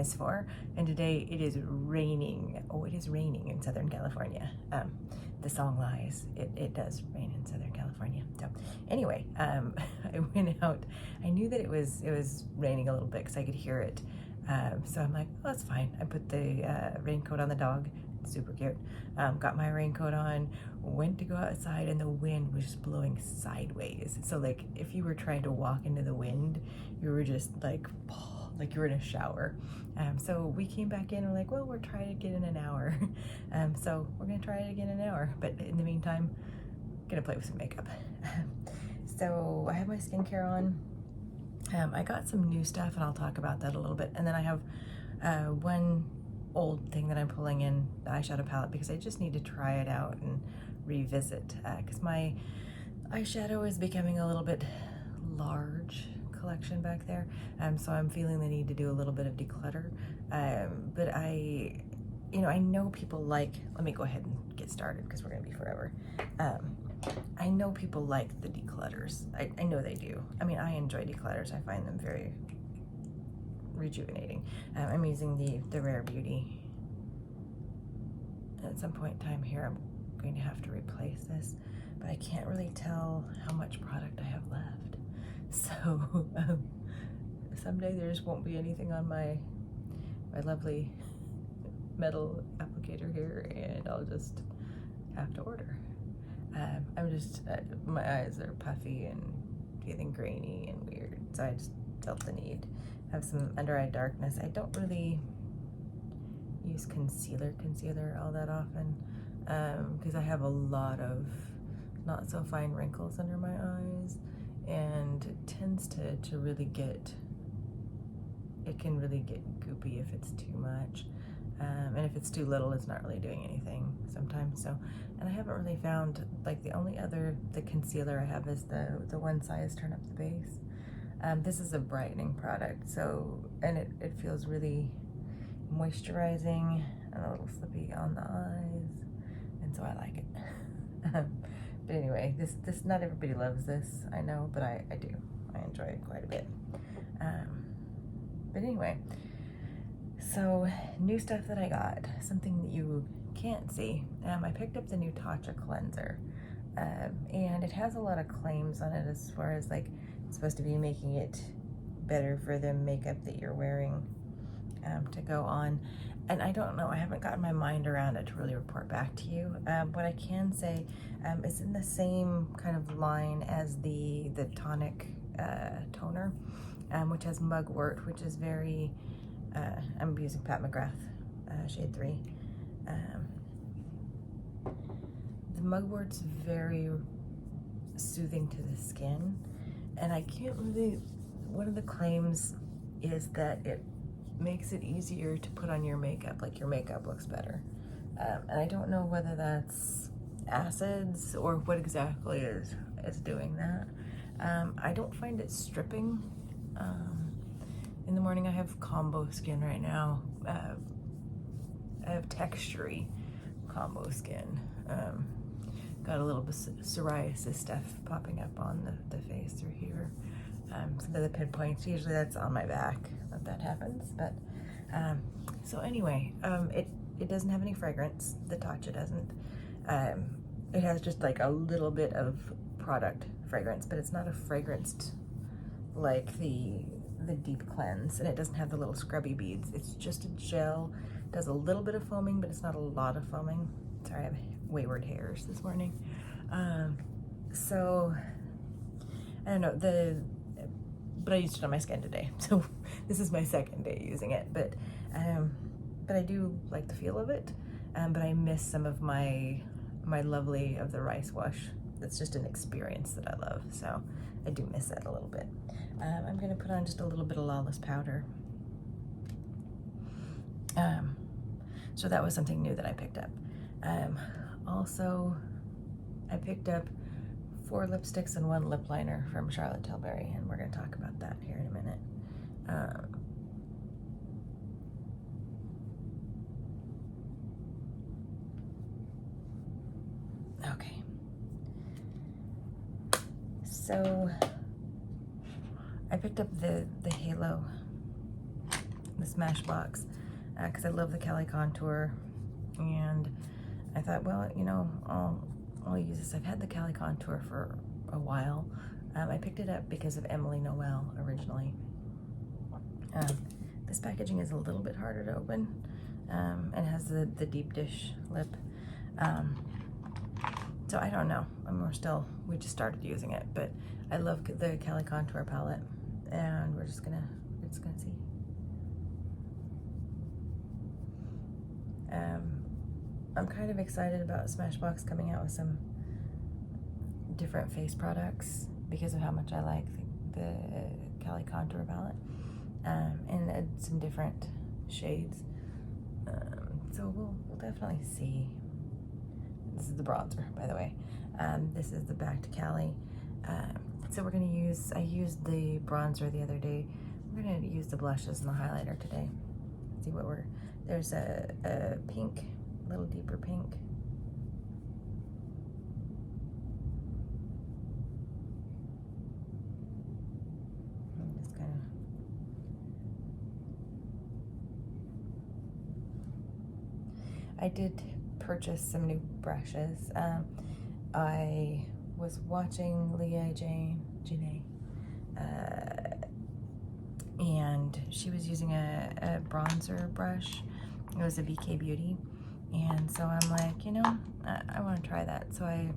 is for. And today it is raining. Oh, it is raining in Southern California. The song lies. It does rain in Southern California. So anyway, I went out. I knew that it was raining a little bit because I could hear it. So I'm like, oh, that's fine. I put the raincoat on the dog. Super cute. Got my raincoat on, went to go outside, and the wind was just blowing sideways. So like if you were trying to walk into the wind, you were just like you were in a shower. So we came back in and we're like, well, we're trying to get in an hour. So we're gonna try it again in an hour. But in the meantime, gonna play with some makeup. So I have my skincare on. I got some new stuff and I'll talk about that a little bit. And then I have one old thing that I'm pulling in, the eyeshadow palette, because I just need to try it out and revisit, because my eyeshadow is becoming a little bit large collection back there, so I'm feeling the need to do a little bit of declutter. But I know people like, let me go ahead and get started because we're gonna be forever. I know people like the declutters. I know they do. I mean, I enjoy declutters. I find them very rejuvenating. I'm using the Rare Beauty. At some point in time here, I'm going to have to replace this, but I can't really tell how much product I have left. So someday there just won't be anything on my lovely metal applicator here, and I'll just have to order. I'm just, my eyes are puffy and feeling grainy and weird, so I just felt the need. Have some under eye darkness. I don't really use concealer all that often, because I have a lot of not so fine wrinkles under my eyes, and it tends to really get, it can really get goopy if it's too much, and if it's too little, it's not really doing anything sometimes. So, and I haven't really found, like, the concealer I have is the one size turn up the base. This is a brightening product, so, and it feels really moisturizing and a little slippy on the eyes, and so I like it. But anyway, this not everybody loves this, I know, but I do. I enjoy it quite a bit. But anyway, so new stuff that I got, something that you can't see. I picked up the new Tatcha cleanser, and it has a lot of claims on it as far as like it's supposed to be making it better for the makeup that you're wearing to go on. And I don't know, I haven't gotten my mind around it to really report back to you. What I can say is in the same kind of line as the tonic toner, which has mugwort, which is very, I'm using Pat McGrath shade 3. The mugwort's very soothing to the skin, and I can't really, one of the claims is that it makes it easier to put on your makeup, like your makeup looks better. And I don't know whether that's acids or what exactly is doing that. I don't find it stripping. In the morning I have combo skin right now. I have textury combo skin. Got a little bit psoriasis stuff popping up on the face through here. Some of the pinpoints, usually that's on my back that happens. But so anyway, it doesn't have any fragrance. The Tatcha doesn't. It has just like a little bit of product fragrance, but it's not a fragranced like the deep cleanse, and it doesn't have the little scrubby beads. It's just a gel. It does a little bit of foaming, but it's not a lot of foaming. Sorry, I have wayward hairs this morning. So I don't know, but I used it on my skin today, so this is my second day using it. But I do like the feel of it. But I miss some of my lovely of the rice wash. It's just an experience that I love, so I do miss that a little bit. I'm gonna put on just a little bit of Lawless powder. So that was something new that I picked up. Also, I picked up 4 lipsticks and 1 lip liner from Charlotte Tilbury, and we're gonna talk about that here in a minute. Okay. So I picked up the Halo the Smashbox, because I love the Cali contour, and I thought, well, you know, I'll use this. I've had the Cali contour for a while. I picked it up because of Emily Noel originally. This packaging is a little bit harder to open, and has the deep dish lip. So I don't know. We just started using it, but I love the Cali contour palette, and we're just gonna see. I'm kind of excited about Smashbox coming out with some different face products because of how much I like the Cali contour palette, and some different shades. So we'll definitely see. This is the bronzer, by the way. This is the Back to Cali. So we're gonna use, I used the bronzer the other day. We're gonna use the blushes and the highlighter today. See what there's a pink, a little deeper pink. Just kind of, I did purchase some new brushes. I was watching Leah Janae, and she was using a bronzer brush. It was a BK Beauty, and so I'm like, you know, I want to try that. So I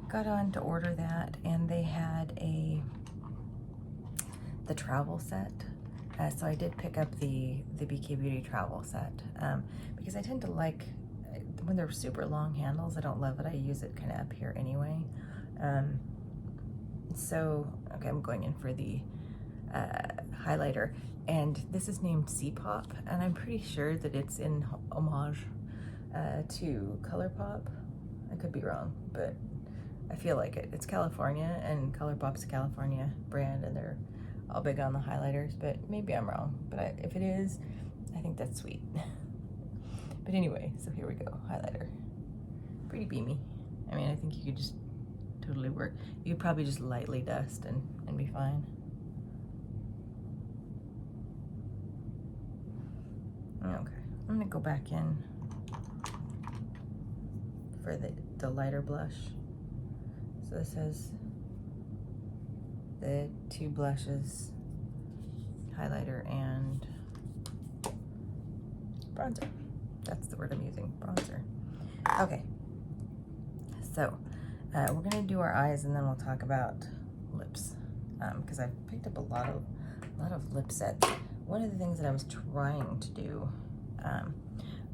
got on to order that, and they had the travel set. So I did pick up the BK Beauty travel set, because I tend to like, when they're super long handles, I don't love it. I use it kind of up here anyway. So, okay, I'm going in for the highlighter, and this is named C-Pop, and I'm pretty sure that it's in homage to ColourPop. I could be wrong, but I feel like it. It's California, and ColourPop's a California brand, and they're all big on the highlighters, but maybe I'm wrong. But if it is, I think that's sweet. But anyway, so here we go, highlighter. Pretty beamy. I mean, I think you could just totally work. You could probably just lightly dust and be fine. Okay, I'm gonna go back in for the lighter blush. So this has the two blushes, highlighter and bronzer. That's the word I'm using, bronzer. Okay, so we're gonna do our eyes, and then we'll talk about lips, because I've picked up a lot of lip sets. One of the things that I was trying to do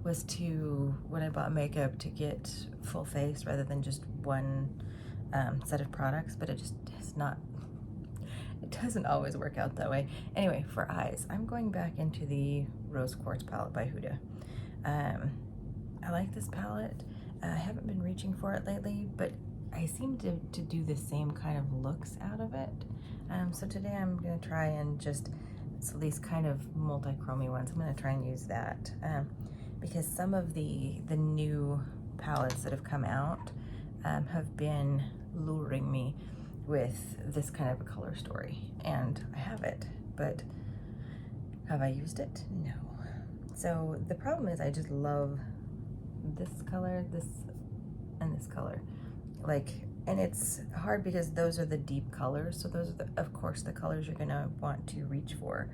was when I bought makeup, to get full face rather than just one set of products, but it just does not. It doesn't always work out that way. Anyway, for eyes, I'm going back into the Rose Quartz palette by Huda. I like this palette. I haven't been reaching for it lately, but I seem to do the same kind of looks out of it. So today I'm gonna try and so these kind of multi-chromey ones, I'm gonna try and use that, because some of the new palettes that have come out have been luring me with this kind of a color story, and I have it, but have I used it? No. So the problem is I just love this color, this, and this color. And it's hard because those are the deep colors. So those are, of course, the colors you're gonna want to reach for.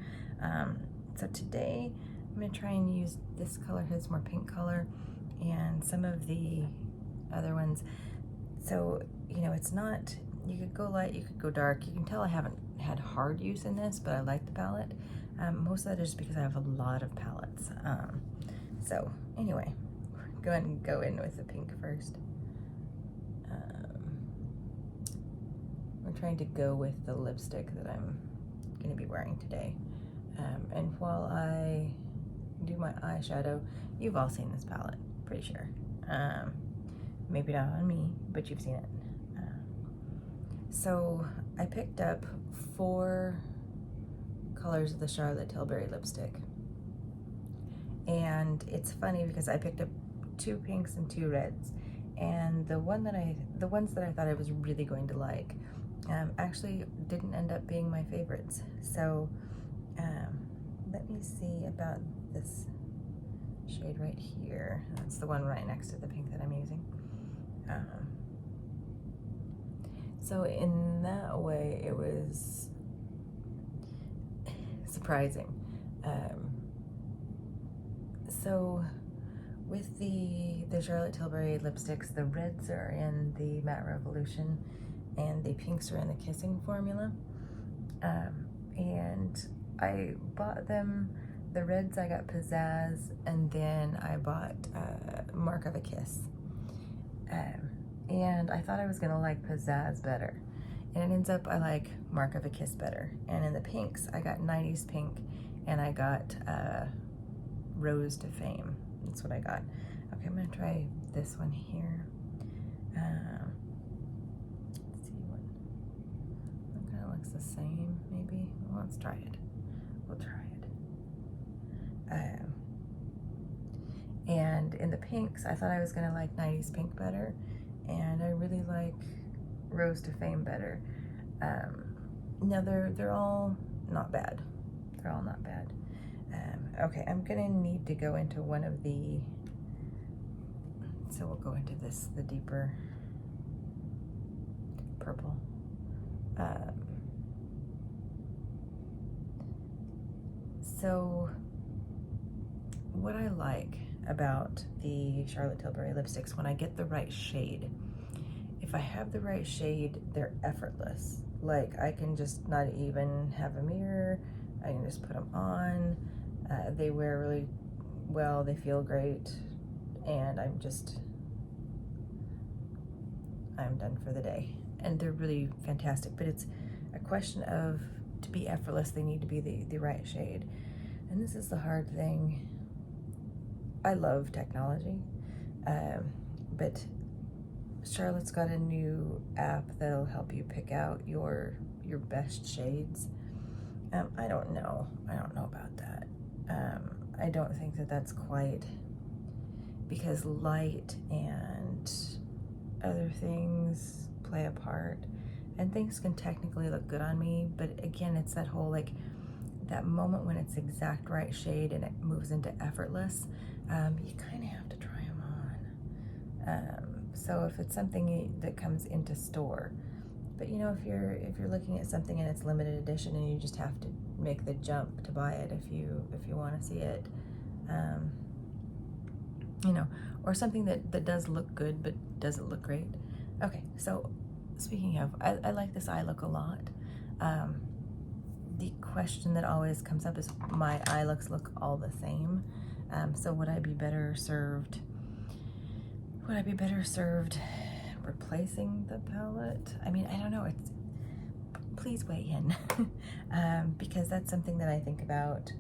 So today I'm gonna try and use this color, it's more pink color, and some of the other ones. So, you know, it's not, you could go light, you could go dark. You can tell I haven't had hard use in this, but I like the palette. Most of that is because I have a lot of palettes. So anyway, we're going to go in with the pink first. We're trying to go with the lipstick that I'm going to be wearing today. And while I do my eyeshadow, you've all seen this palette, pretty sure. Maybe not on me, but you've seen it. So I picked up 4 colors of the Charlotte Tilbury lipstick, and it's funny because I picked up 2 pinks and 2 reds, and the ones that I thought I was really going to like actually didn't end up being my favorites. So let me see about this shade right here. That's the one right next to the pink that I'm using. So in that way, it was surprising. So with the Charlotte Tilbury lipsticks, the reds are in the Matte Revolution and the pinks are in the Kissing formula. And I bought them, the reds I got Pizzaz, and then I bought Mark of a Kiss. And I thought I was gonna like Pizzaz better. And it ends up I like Mark of a Kiss better. And in the pinks, I got 90s pink and I got Rose to Fame. That's what I got. Okay, I'm gonna try this one here. Let's see what kind of looks the same, maybe. Well, let's try it. We'll try it. And in the pinks, I thought I was gonna like 90s pink better, and I really like Rose to Fame better. Now they're all not bad. They're all not bad. Okay, I'm gonna need to go into one of the, so we'll go into this, the deeper purple. So what I like about the Charlotte Tilbury lipsticks, when I get the right shade, if I have the right shade, they're effortless. Like, I can just not even have a mirror, I can just put them on. They wear really well, they feel great, and I'm done for the day. And they're really fantastic, but it's a question of, to be effortless, they need to be the right shade. And this is the hard thing. I love technology, but Charlotte's got a new app that'll help you pick out your best shades. I don't know about that. I don't think that that's quite, because light and other things play a part, and things can technically look good on me, but again, it's that whole, like, that moment when it's exact right shade and it moves into effortless, you kind of have to try them on. So if it's something that comes into store, but you know, if you're looking at something and it's limited edition and you just have to make the jump to buy it if you want to see it, you know, or something that does look good but doesn't look great. Okay, so speaking of, I like this eye look a lot. The question that always comes up is, my eye looks look all the same. So would I be better served replacing the palette? I mean, I don't know. Please weigh in. Because that's something that I think about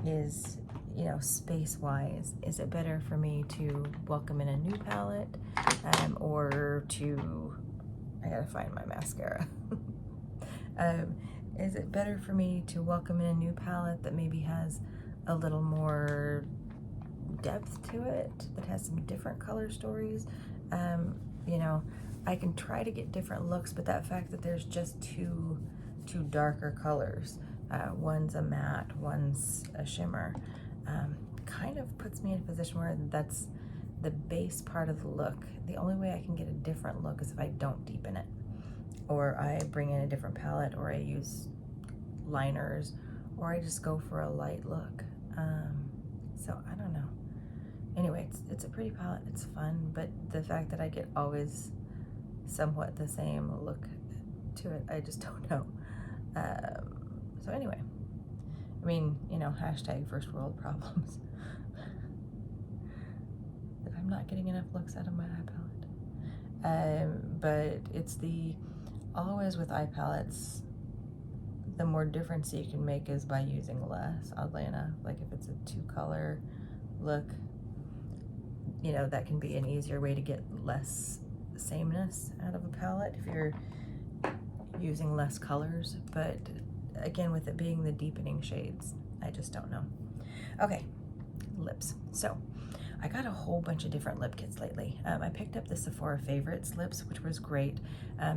is, you know, space-wise. Is it better for me to welcome in a new palette, or to, I gotta find my mascara. Is it better for me to welcome in a new palette that maybe has a little more depth to it, that has some different color stories? You know, I can try to get different looks, but that fact that there's just two darker colors, one's a matte, one's a shimmer, kind of puts me in a position where that's the base part of the look. The only way I can get a different look is if I don't deepen it, or I bring in a different palette, or I use liners, or I just go for a light look. So I don't know. Anyway, it's a pretty palette, it's fun, but the fact that I get always somewhat the same look to it, I just don't know. So anyway, I mean, you know, hashtag first world problems. That I'm not getting enough looks out of my eye palette. But it's always with eye palettes, the more difference you can make is by using less, oddly enough. Like if it's a 2-color look, you know, that can be an easier way to get less sameness out of a palette if you're using less colors. But again, with it being the deepening shades, I just don't know. Okay, lips. So I got a whole bunch of different lip kits lately. I picked up the Sephora Favorites lips, which was great.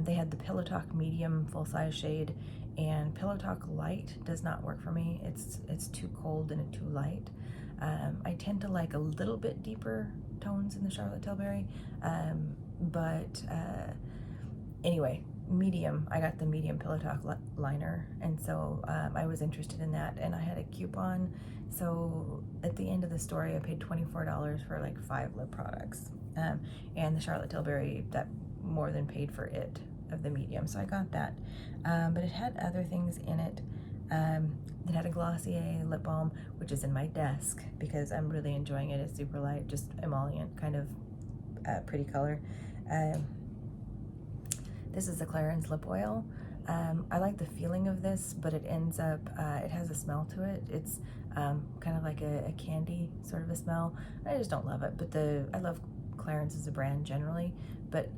They had the Pillow Talk medium full-size shade, and Pillow Talk light does not work for me. It's too cold and too light. I tend to like a little bit deeper tones in the Charlotte Tilbury, but anyway, medium. I got the medium Pillow Talk liner, and so I was interested in that, and I had a coupon. So at the end of the story, I paid $24 for like 5 lip products, and the Charlotte Tilbury, that more than paid for it, of the medium. So I got that, but it had other things in it. It had a Glossier lip balm, which is in my desk because I'm really enjoying it. It's super light, just emollient kind of pretty color. This is the Clarins lip oil. I like the feeling of this, but it ends up, it has a smell to it. It's kind of like a candy sort of a smell. I just don't love it, but I love Clarins as a brand generally, but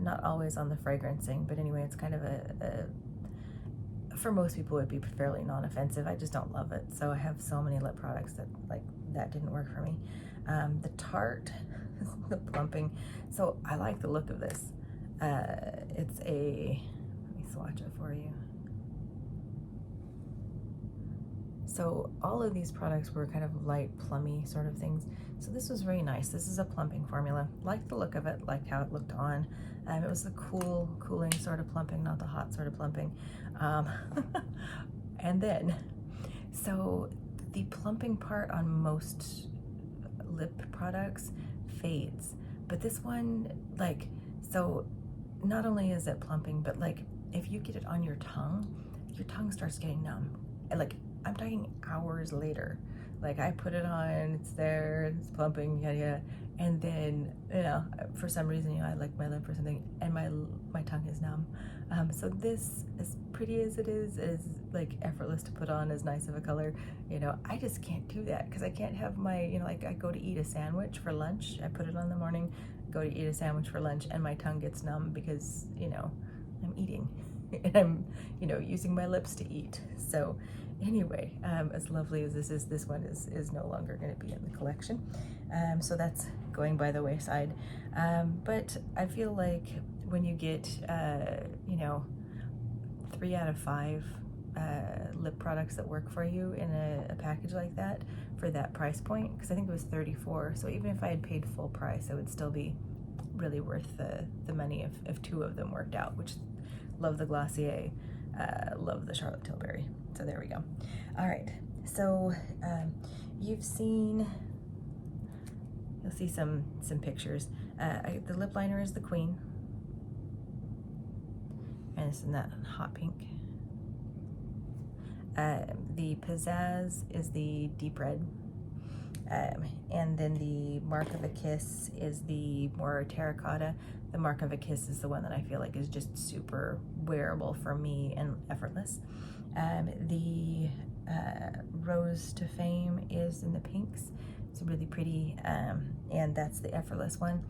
not always on the fragrancing. But anyway, it's kind of for most people it would be fairly non-offensive. I just don't love it. So I have so many lip products that didn't work for me. The Tarte, the plumping. So I like the look of this. It's let me swatch it for you. So all of these products were kind of light, plummy sort of things. So this was very nice. This is a plumping formula. Liked the look of it, liked how it looked on. It was the cooling sort of plumping, not the hot sort of plumping. And then, so the plumping part on most lip products fades, but this one, so not only is it plumping, but if you get it on your tongue starts getting numb. And I'm talking hours later. I put it on, it's there, it's plumping, yada, and then, for some reason, I like my lip or something, and my tongue is numb. So this, as pretty as it is effortless to put on, as nice of a color, I just can't do that, because I can't have my, I go to eat a sandwich for lunch, I put it on in the morning, go to eat a sandwich for lunch, and my tongue gets numb because, I'm eating, and I'm, using my lips to eat. So anyway, as lovely as this is, this one is no longer going to be in the collection. So that's going by the wayside. But I feel like when you get, 3 out of 5 lip products that work for you in a package like that for that price point, because I think it was $34. So even if I had paid full price, it would still be really worth the money if 2 of them worked out, which love the Glossier, love the Charlotte Tilbury. So there we go. All right, so you'll see some pictures. The lip liner is the Queen, and it's in that hot pink. The Pizzaz is the deep red, and then the Mark of a Kiss is the more terracotta. The Mark of a Kiss is the one that I feel like is just super wearable for me and effortless. The Rose to Fame is in the pinks. It's really pretty, and that's the effortless one.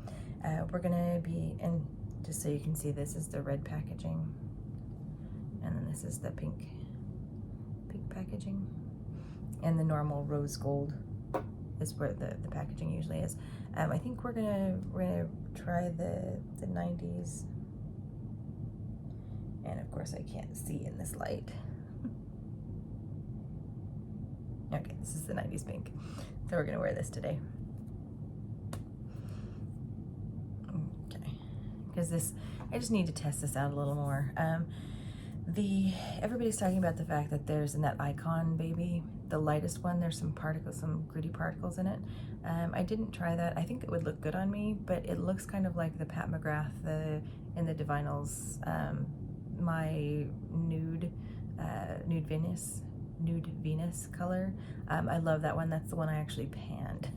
We're gonna be, and just so you can see, this is the red packaging, and then this is the pink packaging, and the normal rose gold is where the packaging usually is. I think we're gonna try the 90s, and of course I can't see in this light. Okay, this is the 90s pink. So we're gonna wear this today. Okay, because I just need to test this out a little more. Everybody's talking about the fact that there's in that Icon Baby, the lightest one, there's some gritty particles in it. I didn't try that. I think it would look good on me, but it looks kind of like the Pat McGrath in the Divinals, my nude Venus color. I love that one. That's the one I actually panned.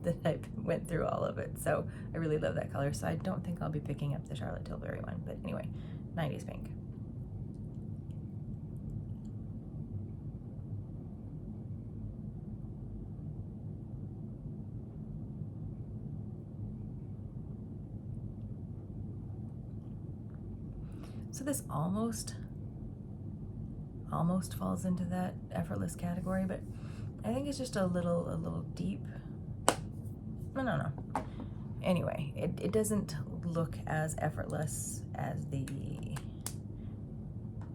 That I went through all of it. So I really love that color. So I don't think I'll be picking up the Charlotte Tilbury one. But anyway, 90s pink. So this almost falls into that effortless category, but I think it's just a little deep. I don't know. Anyway, it doesn't look as effortless as the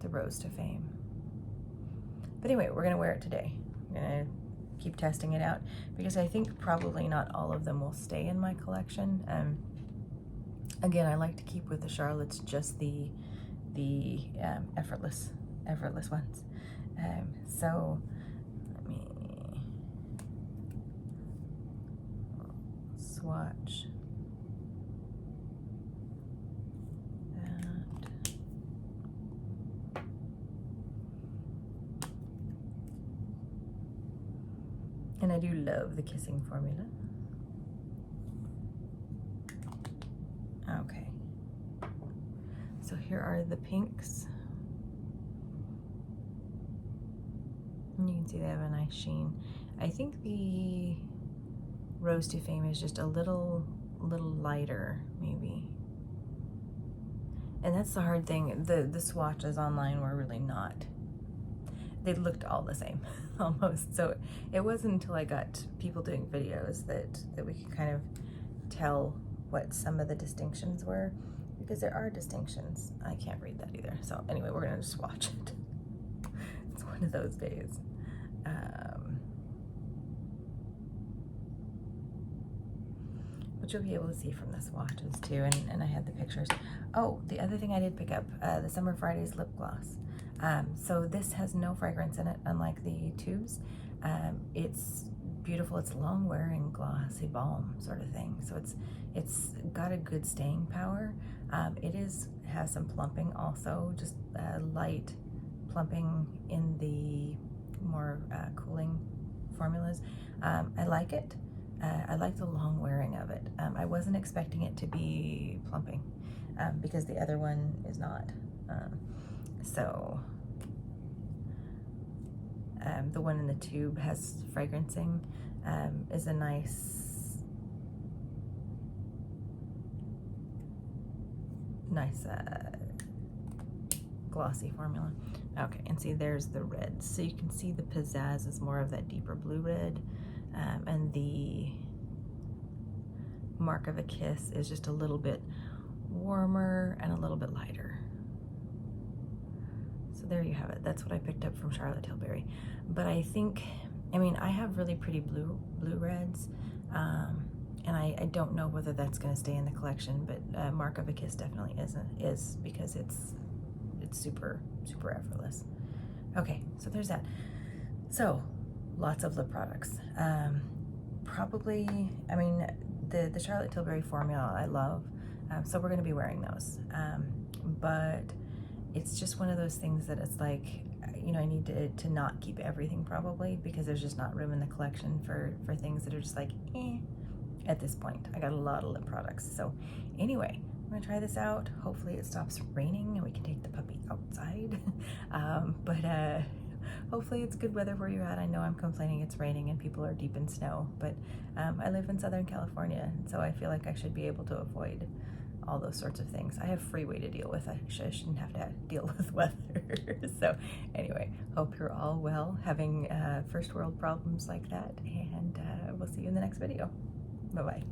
Rose to Fame. But anyway, we're gonna wear it today. I'm gonna keep testing it out because I think probably not all of them will stay in my collection. Again, I like to keep with the Charlottes just the effortless ones. So let me swatch that. And I do love the kissing formula. Okay. So here are the pinks. And you can see they have a nice sheen. I think the Rose to Fame is just a little lighter, maybe. And that's the hard thing. The swatches online were really not. They looked all the same, almost. So it wasn't until I got people doing videos that we could kind of tell what some of the distinctions were, because there are distinctions. I can't read that either. So anyway, we're gonna just watch it. It's one of those days. Which you'll be able to see from the swatches too, and I had the pictures. Oh, the other thing I did pick up, the Summer Fridays lip gloss. So this has no fragrance in it, unlike the tubes. It's beautiful. It's long wearing glossy balm sort of thing. So it's got a good staying power. It has some plumping also, just light plumping in the more cooling formulas. I like it. I like the long wearing of it. I wasn't expecting it to be plumping because the other one is not. The one in the tube has fragrancing, is a nice glossy formula. Okay, and see there's the red. So you can see the Pizzaz is more of that deeper blue red, and the Mark of a Kiss is just a little bit warmer and a little bit lighter. So there you have it. That's what I picked up from Charlotte Tilbury. But I think, I mean, I have really pretty blue reds, and I don't know whether that's going to stay in the collection, but Mark of a Kiss definitely is because it's super effortless. Okay, so there's that. So lots of lip products. Probably, I mean, the Charlotte Tilbury formula I love, so we're going to be wearing those. But it's just one of those things that it's like, you know, I need to not keep everything probably, because there's just not room in the collection for things that are just like, at this point. I got a lot of lip products. So anyway, I'm gonna try this out. Hopefully it stops raining and we can take the puppy outside. But hopefully it's good weather where you're at. I know I'm complaining it's raining and people are deep in snow, but I live in Southern California, so I feel like I should be able to avoid all those sorts of things. I have freeway to deal with. I shouldn't have to deal with weather. So anyway, hope you're all well, having first world problems like that, and we'll see you in the next video. Bye-bye.